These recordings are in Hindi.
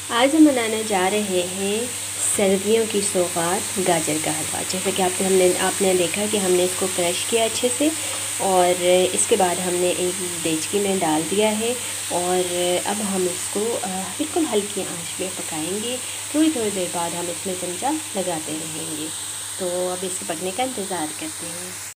आज हम बनाने जा रहे हैं सर्दियों की सौगात गाजर का हलवा। जैसे कि आपने देखा कि हमने इसको क्रश किया अच्छे से और इसके बाद हमने एक देचकी में डाल दिया है और अब हम इसको बिल्कुल हल्की आंच पे पकाएंगे। थोड़ी थोड़ी देर बाद हम इसमें चमचा लगाते रहेंगे। तो अब इसके पकने का इंतज़ार करते हैं।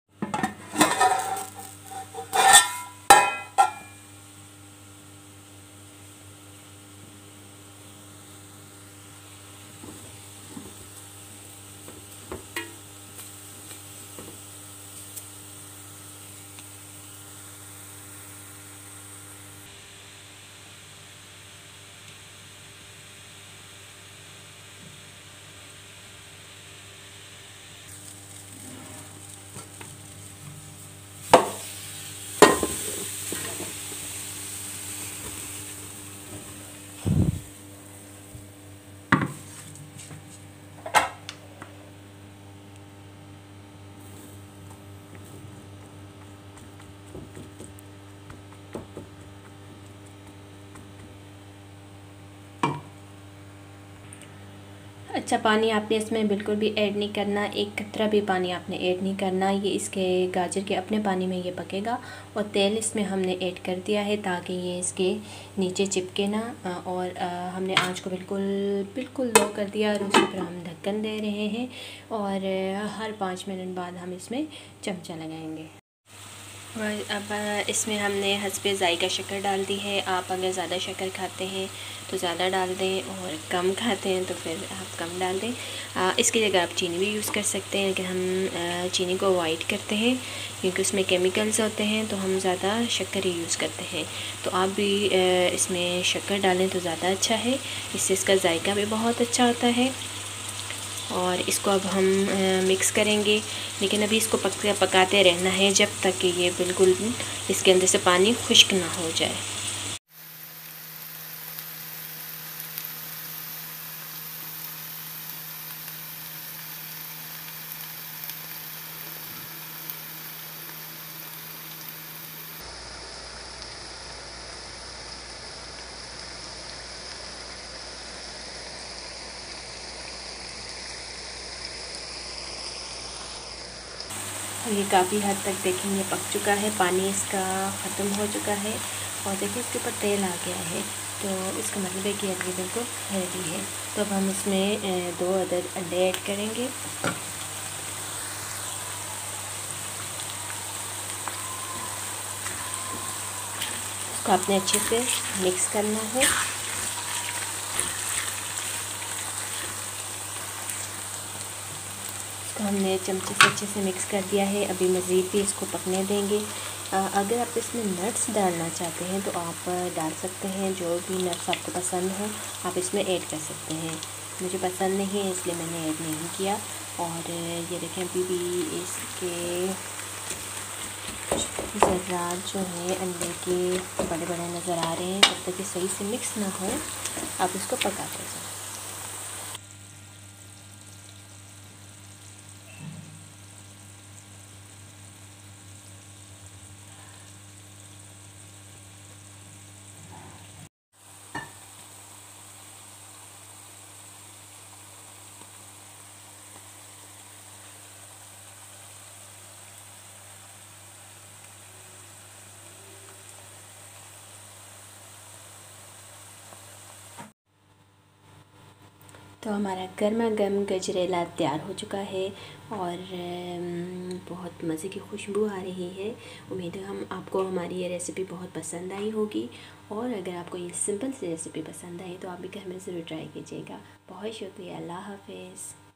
अच्छा, पानी आपने इसमें बिल्कुल भी ऐड नहीं करना, एक कतरा भी पानी आपने ऐड नहीं करना। ये इसके गाजर के अपने पानी में ये पकेगा और तेल इसमें हमने ऐड कर दिया है ताकि ये इसके नीचे चिपके ना। और हमने आंच को बिल्कुल बिल्कुल लो कर दिया और उसी पर हम ढक्कन दे रहे हैं और हर 5 मिनट बाद हम इसमें चमचा लगाएंगे। और अब इसमें हमने हस्बे ज़ायका शक्कर डाल दी है। आप अगर ज़्यादा शक्कर खाते हैं तो ज़्यादा डाल दें और कम खाते हैं तो फिर आप कम डाल दें। इसकी जगह आप चीनी भी यूज़ कर सकते हैं, लेकिन हम चीनी को अवॉइड करते हैं क्योंकि उसमें केमिकल्स होते हैं, तो हम ज़्यादा शक्कर ही यूज़ करते हैं। तो आप भी इसमें शक्कर डालें तो ज़्यादा अच्छा है, इससे इसका ज़ायका भी बहुत अच्छा होता है। और इसको अब हम मिक्स करेंगे, लेकिन अभी इसको पकाते रहना है जब तक कि ये बिल्कुल इसके अंदर से पानी खुश्क ना हो जाए। और ये काफ़ी हद तक देखेंगे पक चुका है, पानी इसका ख़त्म हो चुका है और देखिए इसके ऊपर तेल आ गया है, तो इसका मतलब है कि अब ये बिल्कुल रेडी है। तो अब हम इसमें 2 अदद अंडे ऐड करेंगे। इसको आपने अच्छे से मिक्स करना है। इसको हमने चमचे से अच्छे से मिक्स कर दिया है। अभी मज़ीद भी इसको पकने देंगे। अगर आप इसमें नट्स डालना चाहते हैं तो आप डाल सकते हैं, जो भी नट्स आपको पसंद हो आप इसमें ऐड कर सकते हैं। मुझे पसंद नहीं है इसलिए मैंने ऐड नहीं किया। और ये देखें अभी भी इसके ज़र्रात जो है अंडे के बड़े बड़े नज़र आ रहे हैं। जब तक ये सही से मिक्स ना हो आप इसको पकाते जाएं। तो हमारा गर्मा गर्म गजरेला तैयार हो चुका है और बहुत मज़े की खुशबू आ रही है। उम्मीद है आपको हमारी ये रेसिपी बहुत पसंद आई होगी। और अगर आपको ये सिंपल सी रेसिपी पसंद आई तो आप भी घर में ज़रूर ट्राई कीजिएगा। बहुत शुक्रिया। अल्लाह हाफ़िज़।